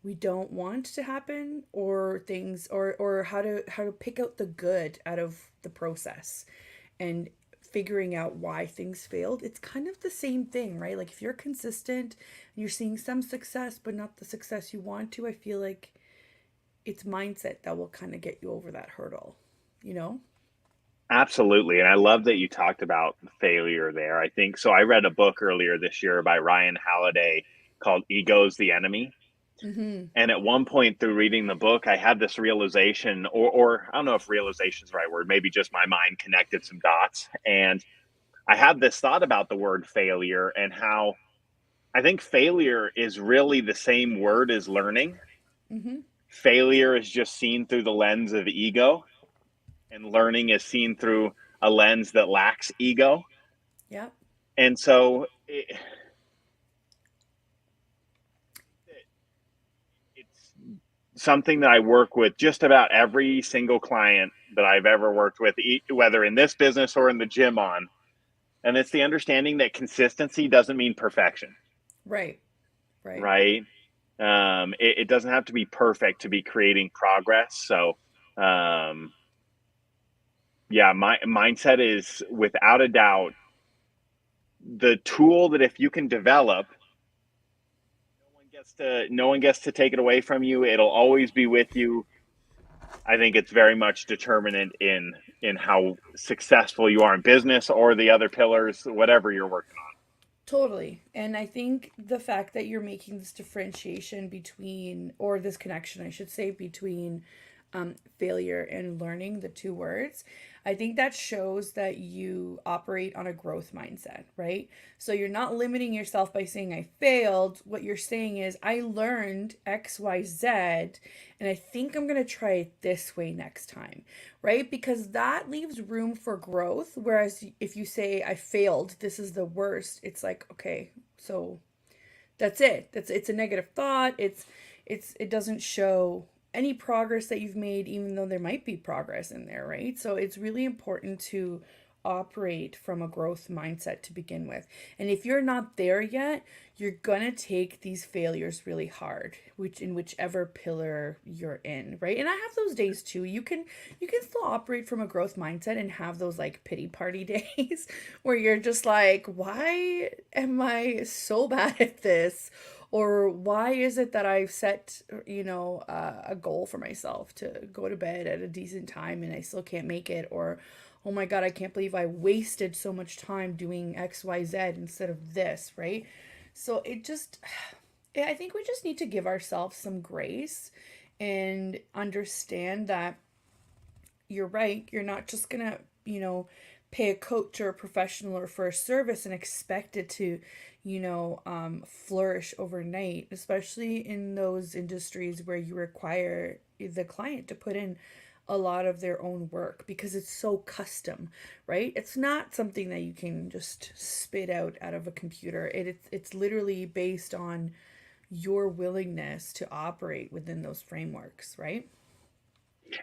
we don't want to happen, or things, or how to pick out the good out of the process, and figuring out why things failed. It's kind of the same thing, right? Like if you're consistent and you're seeing some success but not the success you want to, I feel like it's mindset that will kind of get you over that hurdle, you know? Absolutely. And I love that you talked about failure there. I think so. I read a book earlier this year by Ryan Halliday called Ego's the Enemy. Mm-hmm. And at one point through reading the book, I had this realization, or I don't know if realization is the right word, maybe just my mind connected some dots. And I had this thought about the word failure and how I think failure is really the same word as learning. Mm-hmm. Failure is just seen through the lens of ego, and learning is seen through a lens that lacks ego. Yep. And so it's something that I work with just about every single client that I've ever worked with, whether in this business or in the gym on. And it's the understanding that consistency doesn't mean perfection, Right. Right. right? It doesn't have to be perfect to be creating progress. So, um, yeah, my mindset is without a doubt the tool that if you can develop, no one gets to take it away from you. It'll always be with you. I think it's very much determinant in how successful you are in business or the other pillars, whatever you're working on. Totally. And I think the fact that you're making this differentiation between, or this connection, I should say, between failure and learning, the two words, I think that shows that you operate on a growth mindset, right? So you're not limiting yourself by saying, I failed. What you're saying is, I learned XYZ, and I think I'm going to try it this way next time, right? Because that leaves room for growth. Whereas if you say, I failed, this is the worst, it's like, okay, so that's it. It's a negative thought. It doesn't show any progress that you've made, even though there might be progress in there, right? So it's really important to operate from a growth mindset to begin with. And if you're not there yet, you're gonna take these failures really hard, which in whichever pillar you're in, right? And I have those days too. You can still operate from a growth mindset and have those like pity party days where you're just like, why am I so bad at this? Or why is it that I've set, a goal for myself to go to bed at a decent time and I still can't make it? Or, oh my God, I can't believe I wasted so much time doing XYZ instead of this, right? So I think we just need to give ourselves some grace and understand that you're right. You're not just gonna, pay a coach or a professional or for a service and expect it to, flourish overnight, especially in those industries where you require the client to put in a lot of their own work because it's so custom, right? It's not something that you can just spit out of a computer. It's literally based on your willingness to operate within those frameworks, right?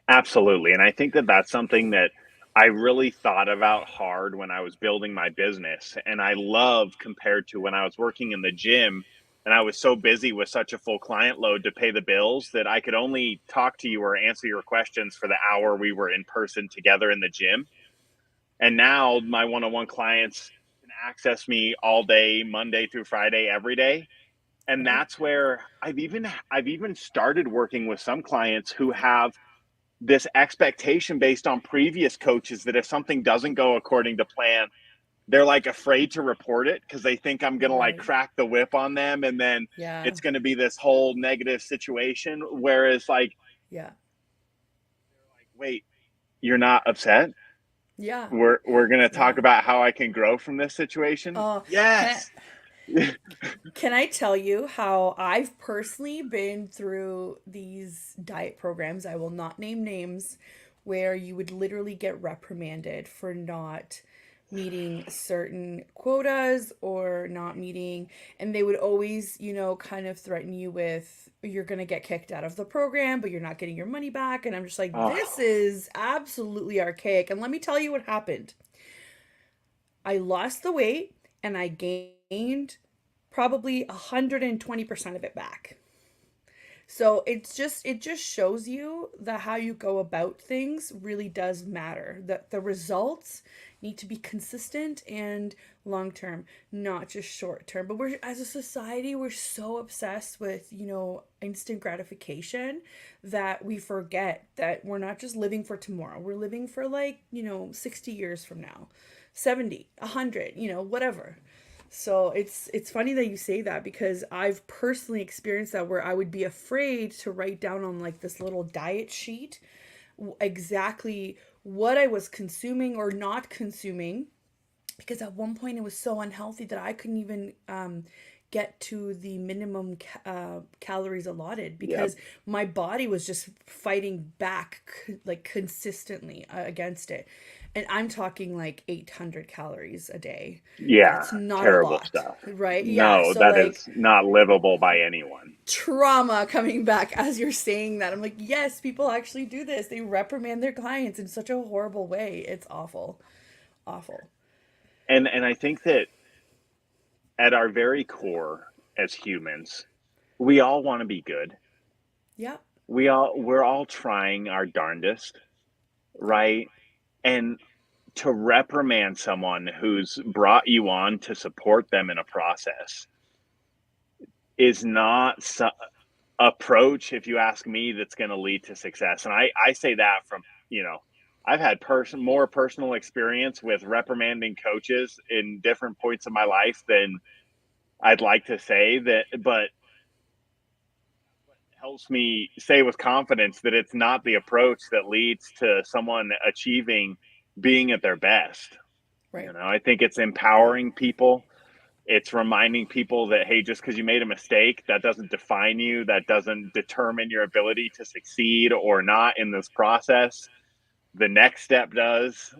Absolutely. And I think that that's something that I really thought about hard when I was building my business. And I love compared to when I was working in the gym and I was so busy with such a full client load to pay the bills that I could only talk to you or answer your questions for the hour we were in person together in the gym. And now my one-on-one clients can access me all day, Monday through Friday, every day. And Right. that's where I've even started working with some clients who have this expectation based on previous coaches that if something doesn't go according to plan, they're like afraid to report it because they think I'm going to like Right. crack the whip on them, and then Yeah. it's going to be this whole negative situation. Whereas like, Yeah. wait, you're not upset? Yeah. We're going to talk Yeah. about how I can grow from this situation. Oh, can Yes. can I tell you how I've personally been through these diet programs? I will not name names, where you would literally get reprimanded for not meeting certain quotas or not meeting, and they would always, kind of threaten you with, you're going to get kicked out of the program, but you're not getting your money back. And I'm just like, this Oh, is absolutely archaic. And let me tell you what happened. I lost the weight and I gained probably 120% of it back. So it just shows you that how you go about things really does matter. That the results need to be consistent and long term, not just short term. But we're, as a society, we're so obsessed with, instant gratification, that we forget that we're not just living for tomorrow. We're living for, like, 60 years from now, 70, 100, whatever. So it's funny that you say that, because I've personally experienced that, where I would be afraid to write down on like this little diet sheet exactly what I was consuming or not consuming, because at one point it was so unhealthy that I couldn't even get to the minimum calories allotted, yep. because my body was just fighting back like consistently against it. And I'm talking like 800 calories a day. Yeah. That's not a Terrible lot, stuff. right? Yeah. No, So that like is not livable by anyone. trauma coming back as you're saying that. I'm like, yes, people actually do this. They reprimand their clients in such a horrible way. It's awful. Awful. And I think that at our very core as humans, we all want to be good. Yeah. We're all trying our darndest, Yeah. right? And to reprimand someone who's brought you on to support them in a process is not approach, if you ask me, that's going to lead to success. And I say that from, I've had more personal experience with reprimanding coaches in different points of my life than I'd like to say that, but helps me say with confidence that it's not the approach that leads to someone achieving being at their best. Right. I think it's Yeah. empowering people. It's reminding people that, hey, just because you made a mistake, that doesn't define you. That doesn't determine your ability to succeed or not in this process. The next step does.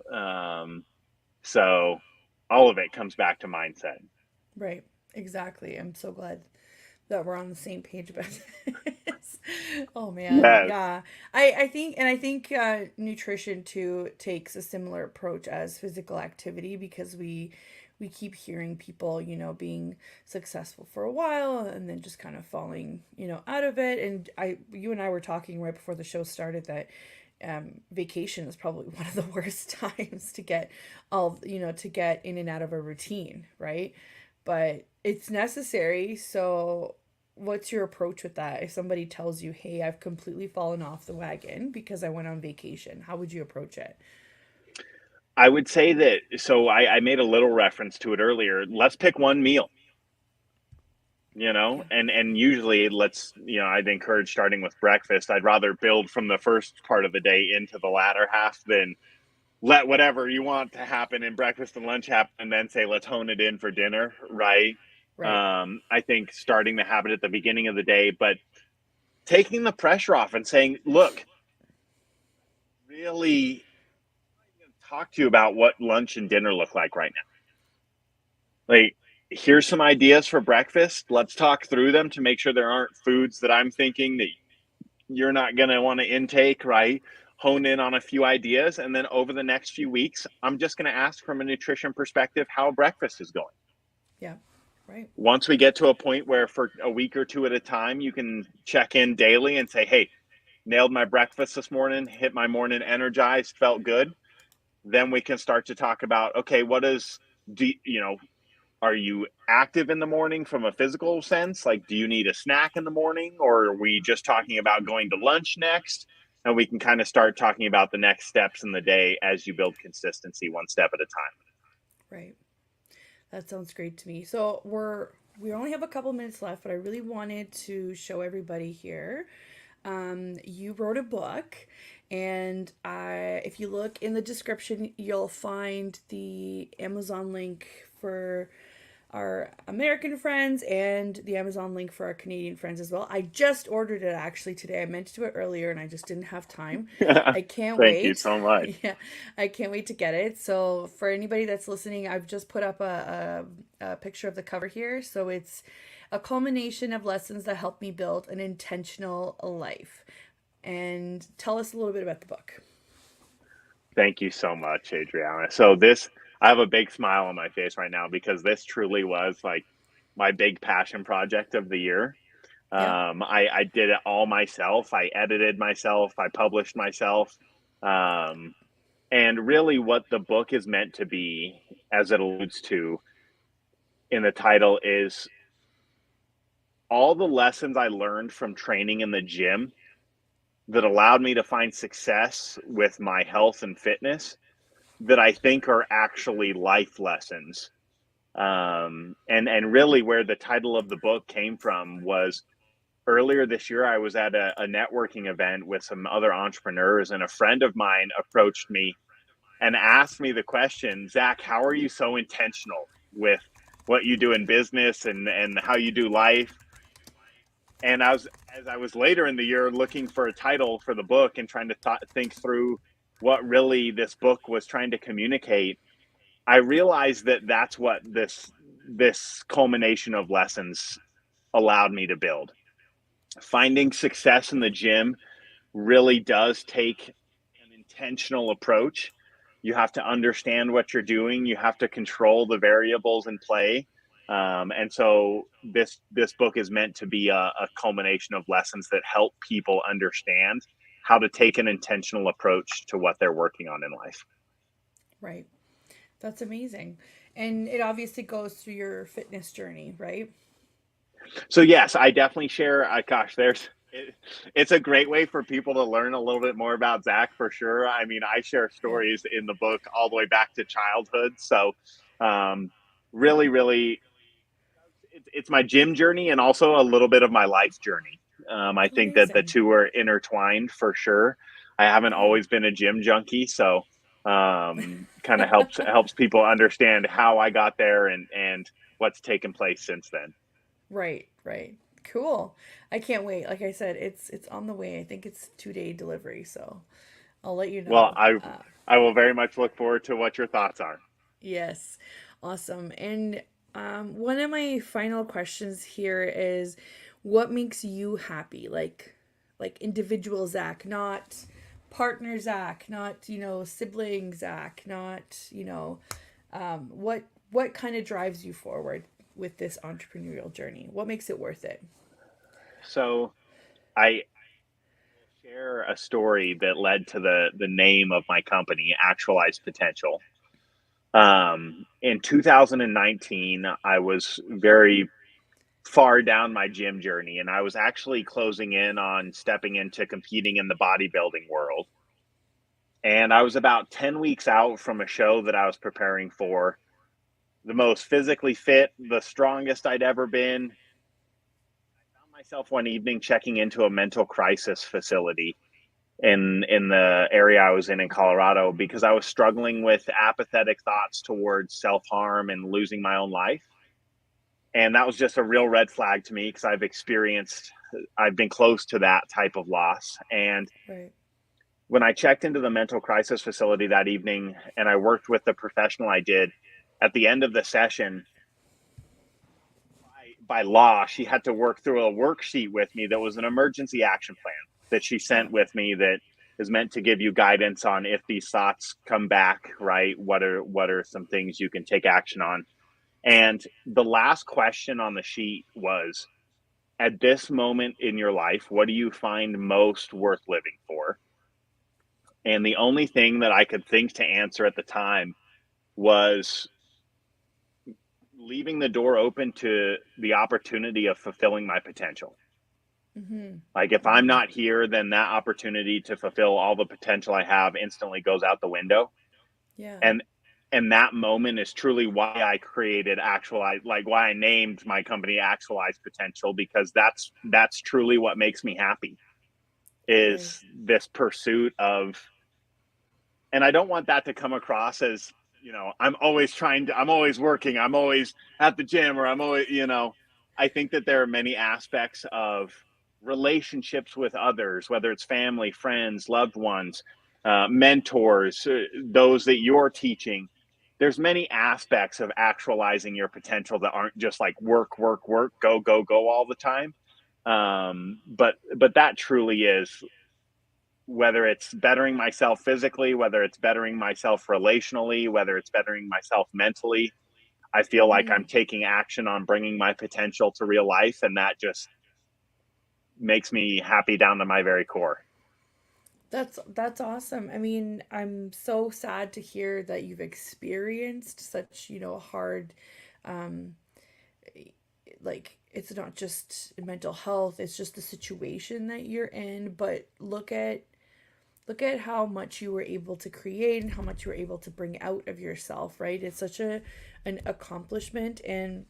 So all of it comes back to mindset. Right. Exactly. I'm so glad that we're on the same page about this. Oh man, Yes. yeah. I think nutrition too takes a similar approach as physical activity, because we keep hearing people, being successful for a while and then just kind of falling, out of it. And you and I were talking right before the show started that vacation is probably one of the worst times to get to get in and out of a routine, right? But it's necessary. So what's your approach with that? If somebody tells you, hey, I've completely fallen off the wagon because I went on vacation, how would you approach it? I would say that, so I made a little reference to it earlier. Let's pick one meal, Yeah. and usually I'd encourage starting with breakfast. I'd rather build from the first part of the day into the latter half than let whatever you want to happen in breakfast and lunch happen and then say, let's hone it in for dinner, right? Right. I think starting the habit at the beginning of the day, but taking the pressure off and saying, look, really talk to you about what lunch and dinner look like right now. Like, here's some ideas for breakfast. Let's talk through them to make sure there aren't foods that I'm thinking that you're not going to want to intake, right? Hone in on a few ideas. And then over the next few weeks, I'm just going to ask from a nutrition perspective how breakfast is going. Yeah. Right. Once we get to a point where for a week or two at a time, you can check in daily and say, hey, nailed my breakfast this morning, hit my morning energized, felt good. Then we can start to talk about, okay, are you active in the morning from a physical sense? Like, do you need a snack in the morning, or are we just talking about going to lunch next? And we can kind of start talking about the next steps in the day as you build consistency one step at a time. Right. That sounds great to me. So we only have a couple minutes left, but I really wanted to show everybody here. You wrote a book, and if you look in the description, you'll find the Amazon link for our American friends and the Amazon link for our Canadian friends as well. I just ordered it actually today. I meant to do it earlier and I just didn't have time. I can't Thank you wait. so much. Yeah, I can't wait to get it. So for anybody that's listening, I've just put up a picture of the cover here. So it's a culmination of lessons that helped me build an intentional life. And tell us a little bit about the book. Thank you so much, Adriana. I have a big smile on my face right now because this truly was like my big passion project of the year. Yeah. I did it all myself. I edited myself. I published myself. Um, and really, what the book is meant to be, as it alludes to in the title, is all the lessons I learned from training in the gym that allowed me to find success with my health and fitness that I think are actually life lessons. And really, where the title of the book came from was earlier this year. I was at a networking event with some other entrepreneurs, and a friend of mine approached me and asked me the question, Zach, how are you so intentional with what you do in business and how you do life? And as I was later in the year looking for a title for the book and trying to think through what really this book was trying to communicate, I realized that that's what this culmination of lessons allowed me to build. Finding success in the gym really does take an intentional approach. You have to understand what you're doing. You have to control the variables in play. And so this book is meant to be a culmination of lessons that help people understand how to take an intentional approach to what they're working on in life. Right. That's amazing. And it obviously goes through your fitness journey, right? So yes, I definitely share. Gosh, it's a great way for people to learn a little bit more about Zach for sure. I mean, I share Yeah. stories in the book all the way back to childhood. So, um, really, it's my gym journey and also a little bit of my life journey. I think that the Amazing. two are intertwined for sure. I haven't Yeah. always been a gym junkie, so kind of helps people understand how I got there and what's taken place since then. Right, right. Cool. I can't wait. Like I said, it's on the way. I think it's 2-day delivery, so I'll let you Well, know. I will very much look forward to what your thoughts are. Yes. Awesome. And one of my final questions here is what makes you happy? Like individual Zach, not partner Zach, not, sibling Zach, not, what kind of drives you forward with this entrepreneurial journey? What makes it worth it? So I share a story that led to the name of my company, Actualized Potential. In 2019, I was very far down my gym journey, and I was actually closing in on stepping into competing in the bodybuilding world. And I was about 10 weeks out from a show that I was preparing for, the most physically fit, the strongest I'd ever been. I found myself one evening checking into a mental crisis facility in the area I was in Colorado because I was struggling with apathetic thoughts towards self-harm and losing my own life. And that was just a real red flag to me because I've been close to that type of loss. And Right. when I checked into the mental crisis facility that evening and I worked with the professional I did, at the end of the session, by law, she had to work through a worksheet with me that was an emergency action plan that she Yeah. sent with me that is meant to give you guidance on if these thoughts come back, right? What are some things you can take action on? And the last question on the sheet was, at this moment in your life, what do you find most worth living for? And the only thing that I could think to answer at the time was leaving the door open to the opportunity of fulfilling my potential. Mm-hmm. Like if I'm Mm-hmm. not here, then that opportunity to fulfill all the potential I have instantly goes out the window. Yeah. And that moment is truly why I created why I named my company Actualized Potential, because that's truly what makes me happy, Right. is this pursuit of, and I don't want that to come across as, I'm always working, I'm always at the gym, or I'm always, I think that there are many aspects of relationships with others, whether it's family, friends, loved ones, mentors, those that you're teaching. There's many aspects of actualizing your potential that aren't just like work, work, work, go, go, go all the time. But that truly is, whether it's bettering myself physically, whether it's bettering myself relationally, whether it's bettering myself mentally, I feel like Mm-hmm. I'm taking action on bringing my potential to real life. And that just makes me happy down to my very core. That's awesome. I mean, I'm so sad to hear that you've experienced such, hard, um, like it's not just mental health, it's just the situation that you're in, but look at how much you were able to create and how much you were able to bring out of yourself, right? It's such an accomplishment. And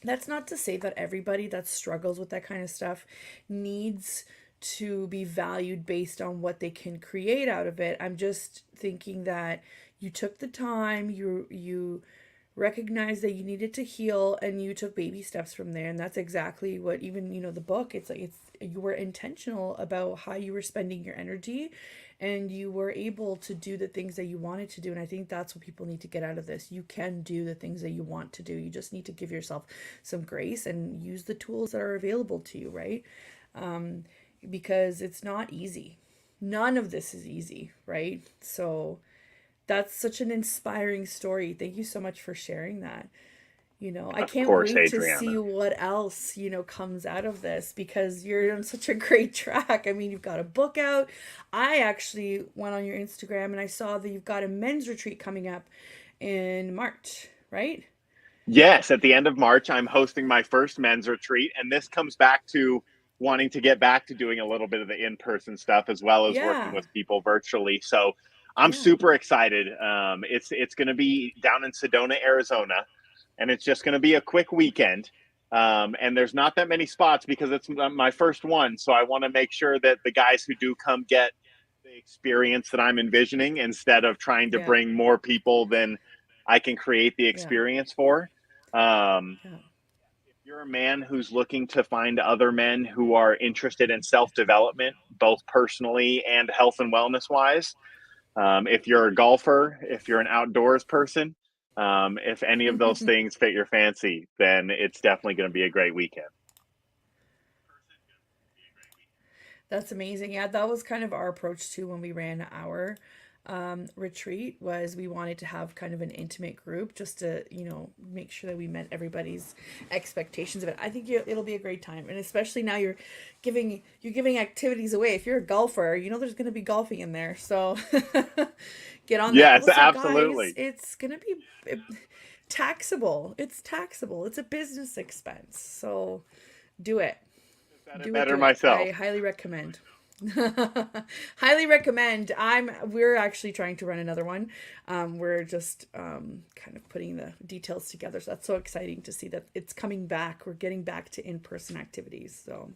that's not to say that everybody that struggles with that kind of stuff needs to be valued based on what they can create out of it. I'm just thinking that you took the time, you recognized that you needed to heal, and you took baby steps from there. And that's exactly what, even, the book, it's like, it's, you were intentional about how you were spending your energy, and you were able to do the things that you wanted to do. And I think that's what people need to get out of this. You can do the things that you want to do. You just need to give yourself some grace and use the tools that are available to you, right? Because it's not easy. None of this is easy, right? So that's such an inspiring story. Thank you so much for sharing that. I Of can't course, wait to see Adriana. what else, comes out of this, because you're on such a great track. I mean, you've got a book out. I actually went on your Instagram and I saw that you've got a men's retreat coming up in March, right? Yes, at the end of March, I'm hosting my first men's retreat. And this comes back to wanting to get back to doing a little bit of the in person stuff as well as working Yeah. with people virtually. So I'm Yeah. super excited. It's going to be down in Sedona, Arizona, and it's just going to be a quick weekend. And there's not that many spots because it's my first one. So I want to make sure that the guys who do come get the experience that I'm envisioning, instead of trying to Yeah. bring more people than I can create the Yeah. experience for. Yeah. If you're a man who's looking to find other men who are interested in self development, both personally and health and wellness wise, if you're a golfer, if you're an outdoors person, if any of those things fit your fancy, then it's definitely going to be a great weekend. That's amazing. Yeah, that was kind of our approach too when we ran our retreat. Was we wanted to have kind of an intimate group just to, make sure that we met everybody's expectations of it. I think it'll be a great time, and especially now you're giving activities away. If you're a golfer, there's going to be golfing in there, so get on that. Yes, Also, guys, absolutely. it's going to be taxable. It's taxable. It's a business expense, so do it. Said it Do it, better do it. I myself. highly recommend. Highly recommend. We're actually trying to run another one. We're just kind of putting the details together. So that's so exciting to see that it's coming back. We're getting back to in-person activities. So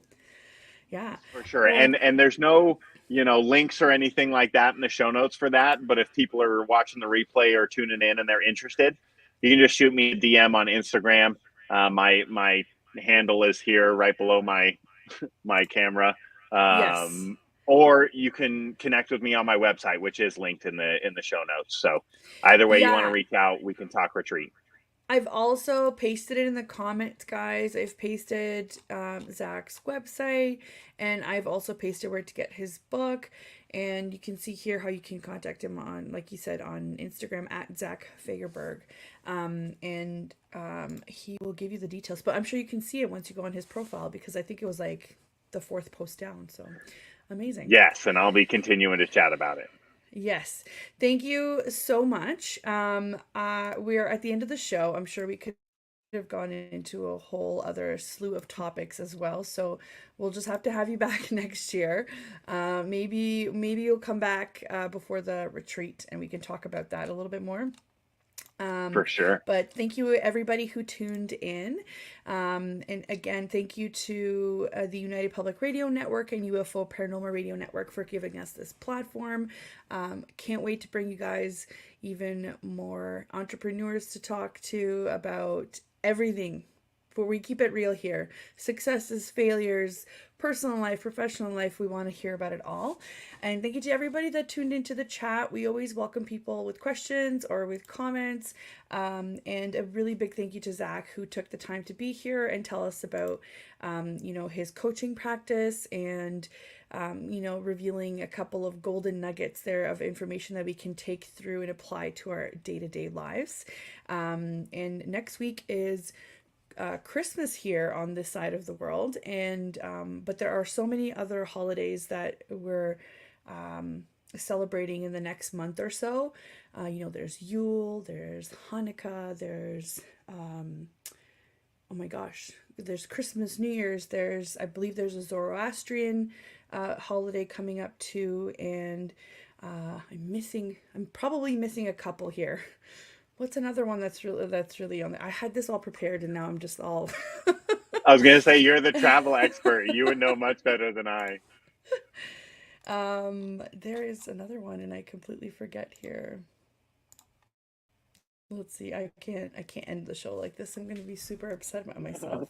yeah. For sure. Well, And there's no, links or anything like that in the show notes for that. But if people are watching the replay or tuning in and they're interested, you can just shoot me a DM on Instagram. My handle is here right below my camera. yes. Or you can connect with me on my website, which is linked in the show notes. So either way you want to Yeah. reach out, we can talk retreat. I've also pasted it in the comments, guys. I've pasted Zach's website, and I've also pasted where to get his book. And you can see here how you can contact him on, like you said, on Instagram at Zach Fagerberg. And he will give you the details. But I'm sure you can see it once you go on his profile, because I think it was like the fourth post down. So amazing. Yes, and I'll be continuing to chat about it. Yes. Thank you so much. We are at the end of the show. I'm sure we could have gone into a whole other slew of topics as well. So we'll just have you back next year. Maybe you'll come back before the retreat and we can talk about that a little bit more. For sure. But thank you everybody who tuned in. And again, thank you to the United Public Radio Network and UFO Paranormal Radio Network for giving us this platform. Can't wait to bring you guys even more entrepreneurs to talk to about everything, where we keep it real here. Successes, failures, personal life, professional life, we want to hear about it all. And thank you to everybody that tuned into the chat. We always welcome people with questions or with comments. And a really big thank you to Zach, who took the time to be here and tell us about, his coaching practice and, revealing a couple of golden nuggets there of information that we can take through and apply to our day-to-day lives. And next week is Christmas here on this side of the world, and but there are so many other holidays that we're celebrating in the next month or so. There's Yule, there's Hanukkah, there's oh my gosh, there's Christmas, New Year's, I believe there's a Zoroastrian holiday coming up too, and I'm probably missing a couple here. What's another one that's really on there? I had this all prepared and now I'm just all I was going to say, you're the travel expert. You would know much better than I. There is another one and I completely forget here. Let's see. I can't end the show like this. I'm going to be super upset about myself.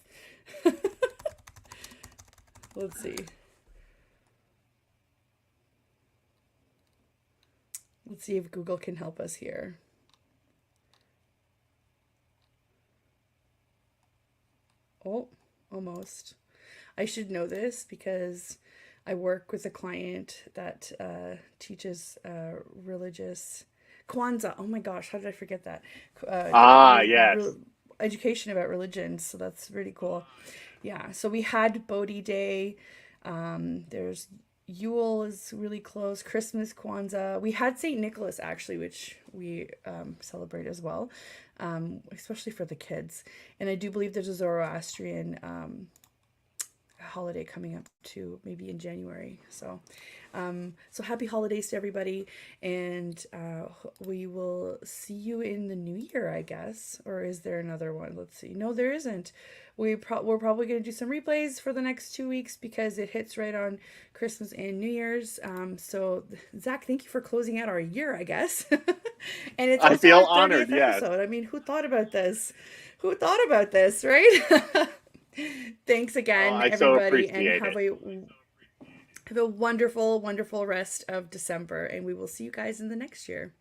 Let's see. Let's see if Google can help us here. Oh, almost. I should know this because I work with a client that teaches religious Kwanzaa. Oh my gosh, how did I forget that? Yes. Education about religion. So that's really cool. Yeah. So we had Bodhi Day. There's Yule is really close. Christmas, Kwanzaa. We had St. Nicholas actually, which we celebrate as well, especially for the kids. And I do believe there's a Zoroastrian holiday coming up too, maybe in January. So happy holidays to everybody, and we will see you in the new year, I guess. Or is there another one? Let's see. No, there isn't. We're probably going to do some replays for the next 2 weeks because it hits right on Christmas and New Year's. So Zach, thank you for closing out our year, I guess. And it's also I feel our 30th honored. Yes. episode. I mean, who thought about this? Who thought about this, right? Thanks again, I so everybody, and appreciate have a wonderful, wonderful rest of December, and we will see you guys in the next year.